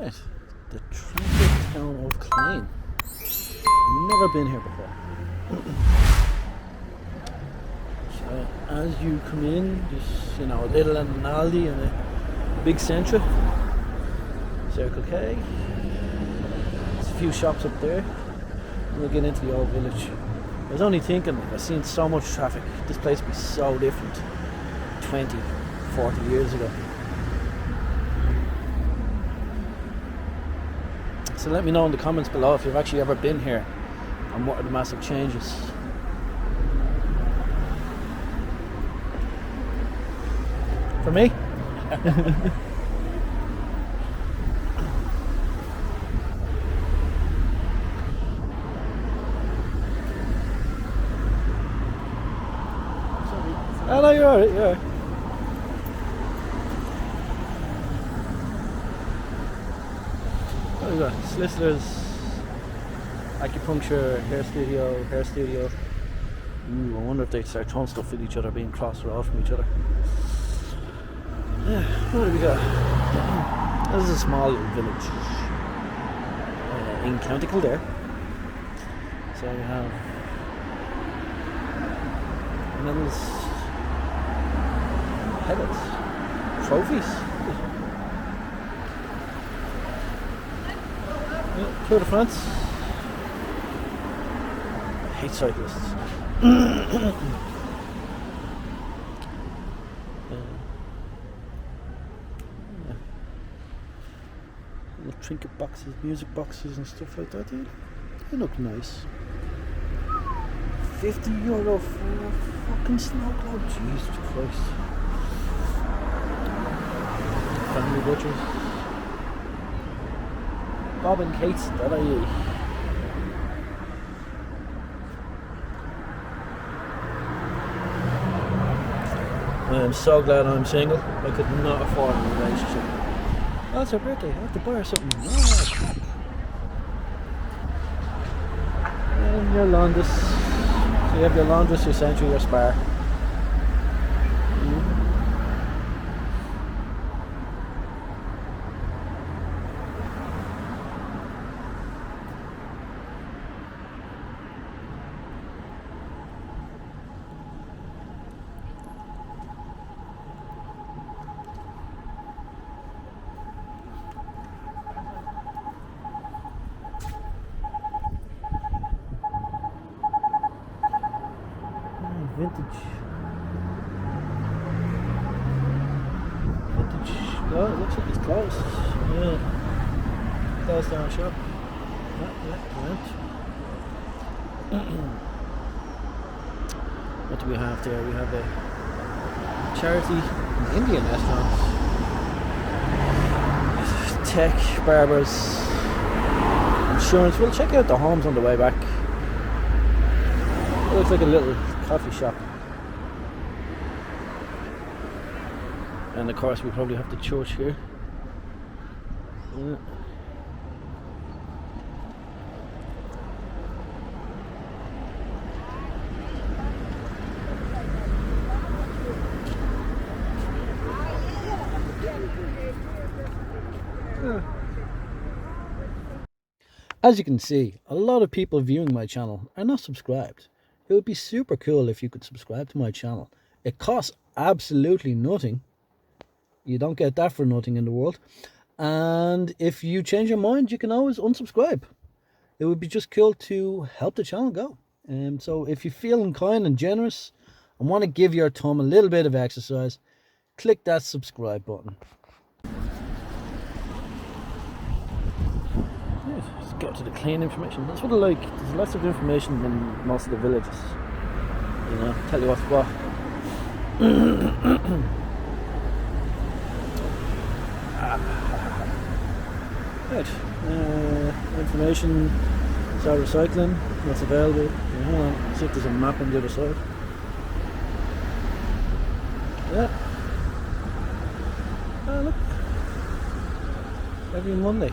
Right, the transit town of Klein. Never been here before. So as you come in, just a little Aldi and a big Centra, Circle K. There's a few shops up there. And we'll get into the old village. I was only thinking, I've seen so much traffic. This place would be so different 20, 40 years ago. So let me know in the comments below if you've actually ever been here and what are the massive changes. For me? Oh no, you're alright, you're alright. What is that? Solicitors, acupuncture, hair studio. Ooh, I wonder if they start throwing stuff at each other, being cross road from each other. Yeah, what do we got? This is a small little village in County Kildare. So we have medals, medals, trophies. Yeah, Tour de France. I hate cyclists. Little trinket boxes, music boxes and stuff like that. They look nice. €50 for a fucking snow globe. Jesus Christ. Family butchers. Bob and Kate's.ie. I am so glad I'm single. I could not afford a relationship. Oh, it's her birthday. I have to buy her something. Oh, crap. And your laundress. So you have your laundress, your Century, your Spar. Vintage. Oh, it looks like it's closed. Yeah. Closed down shop. What do we have there? We have a charity, an Indian restaurant, tech, barbers, insurance. We'll check out the homes on the way back. It looks like a little coffee shop. And of course we probably have the church here. Yeah. As you can see, a lot of people viewing my channel are not subscribed. It would be super cool if you could subscribe to my channel. It costs absolutely nothing. You don't get that for nothing in the world. And if you change your mind, you can always unsubscribe. It would be just cool to help the channel go. So if you're feeling kind and generous and want to give your thumb a little bit of exercise, click that subscribe button. Let's go to the clean information. That's what I like. There's lots of information in most of the villages. Tell you what's what. Right. Information. Start recycling. What's available. Hold on. See if there's a map on the other side. Yeah. Oh, look. Every Monday,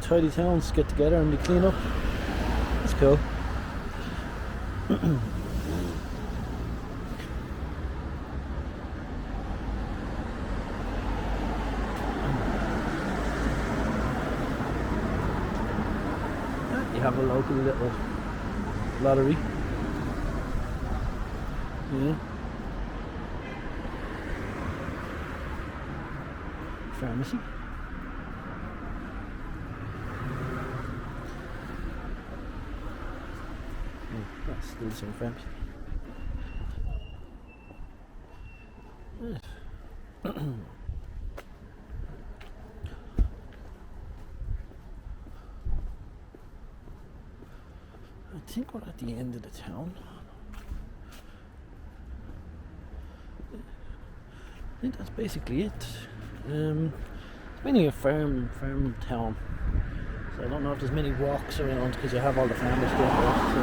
tidy towns get together and they clean up. That's cool. have a local little lottery. Yeah. Pharmacy. Oh, that's still the same pharmacy. Yes. I think we're at the end of the town. I think that's basically it. It's mainly a farm town, so I don't know if there's many walks around because you have all the farmers down there. So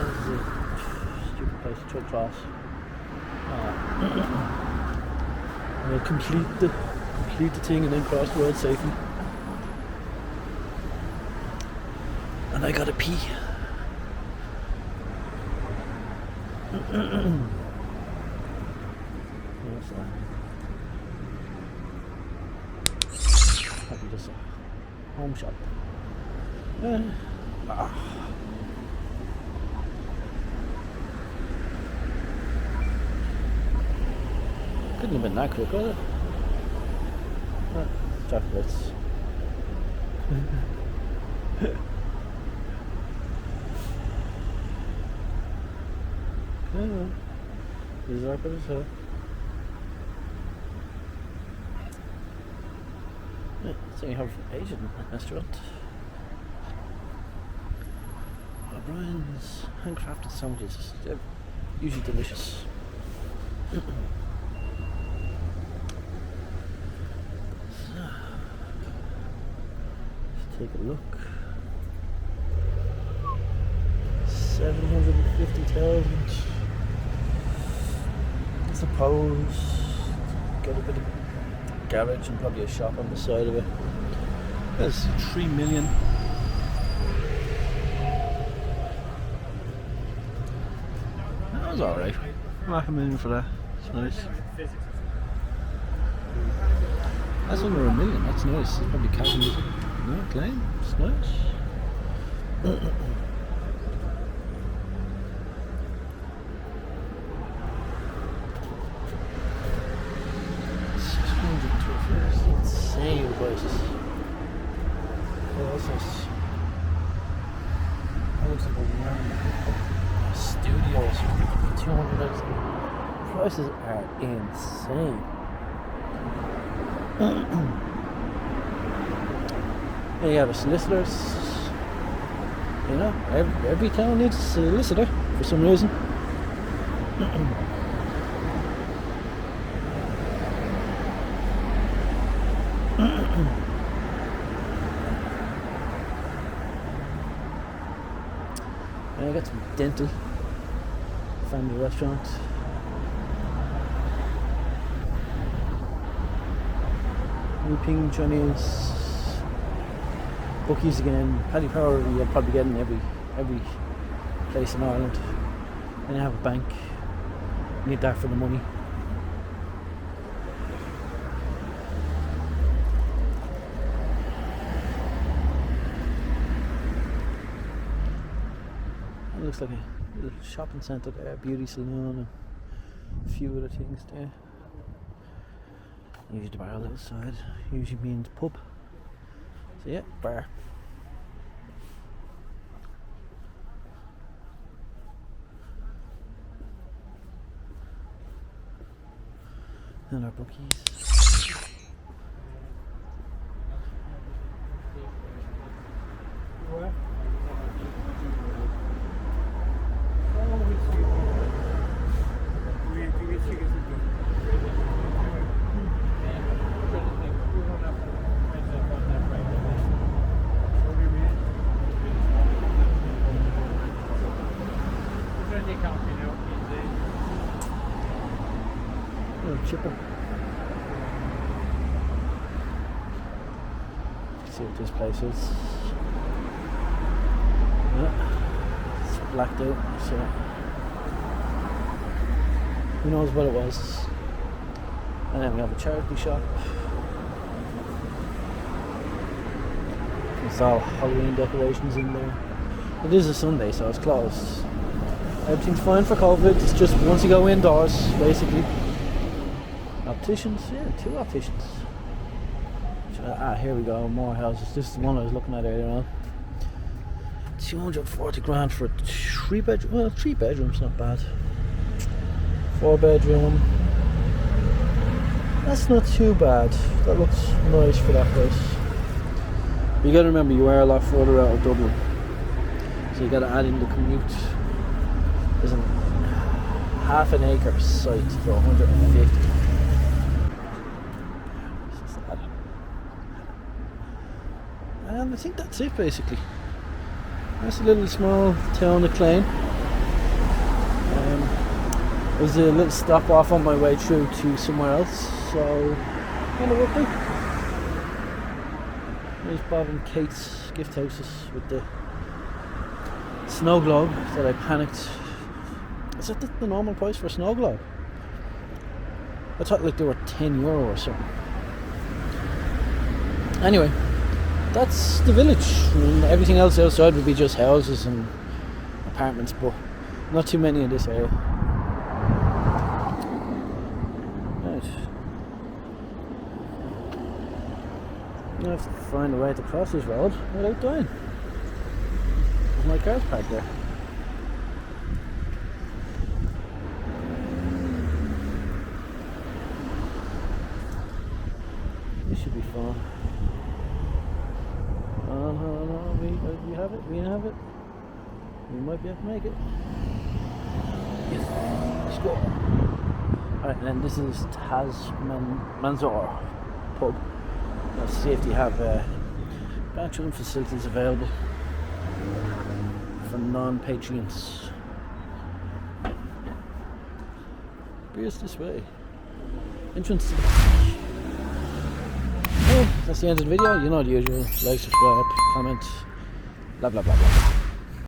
this is a stupid place to cross. We'll complete the thing and then cross the road safely. And I gotta pee. Probably just a home shop. Couldn't have been that quick, was it? Chocolates. These are pretty so. So you have Asian restaurant. O'Brien's handcrafted sandwiches. They're usually delicious. Let's take a look. 750,000. I suppose get a bit of garage and probably a shop on the side of it. There's 3 million. That was alright. $500,000 for that. It's nice. That's under $1 million. That's nice. It's probably cash music. No claim. It's nice. Insane prices. What's this? That looks like a studios for 200,000. Prices are insane. And you have the solicitors. You know, every town needs a solicitor for some reason. And I got some dental family restaurant. Ping Chinese bookies again. Paddy Power you'll probably get in every place in Ireland. And you have a bank. You need that for the money. It looks like a little shopping centre there, beauty salon and a few other things there. Usually the bar outside usually means pub. So yeah, bar. And our bookies. Chipper. See what this place is. Yeah, it's blacked out, so who knows what it was. And then we have a charity shop. It's all Halloween decorations in there. It is a Sunday, so it's closed. Everything's fine for COVID. It's just once you go indoors, basically. Opticians, yeah, 2 opticians. Here we go, more houses. This is the one I was looking at earlier on. 240 grand for a 3 bedroom. Well, 3 bedrooms, not bad. 4 bedroom. That's not too bad. That looks nice for that price. You gotta remember, you are a lot further out of Dublin, so you gotta add in the commute. There's a half an acre site for 150. And I think that's it basically. That's a little small town of Clane. There's a little stop off on my way through to somewhere else, so kind of worked out. There's Bob and Kate's gift houses with the snow globe that I panicked. Is that the normal price for a snow globe? I thought like they were €10 or something. Anyway, that's the village. I mean, everything else outside would be just houses and apartments, but not too many in this area. Right. I have to find a way to cross this road without dying. My car's parked there. This should be fun. We have it. We have it. We might be able to make it. Yes. Let's go. Alright, and then this is Manzor pub. Let's see if they have bathroom facilities available for non-patrons. Beers this way. Entrance to the beach. Well, that's the end of the video. You know the usual. Like, subscribe, comment, blah blah blah blah.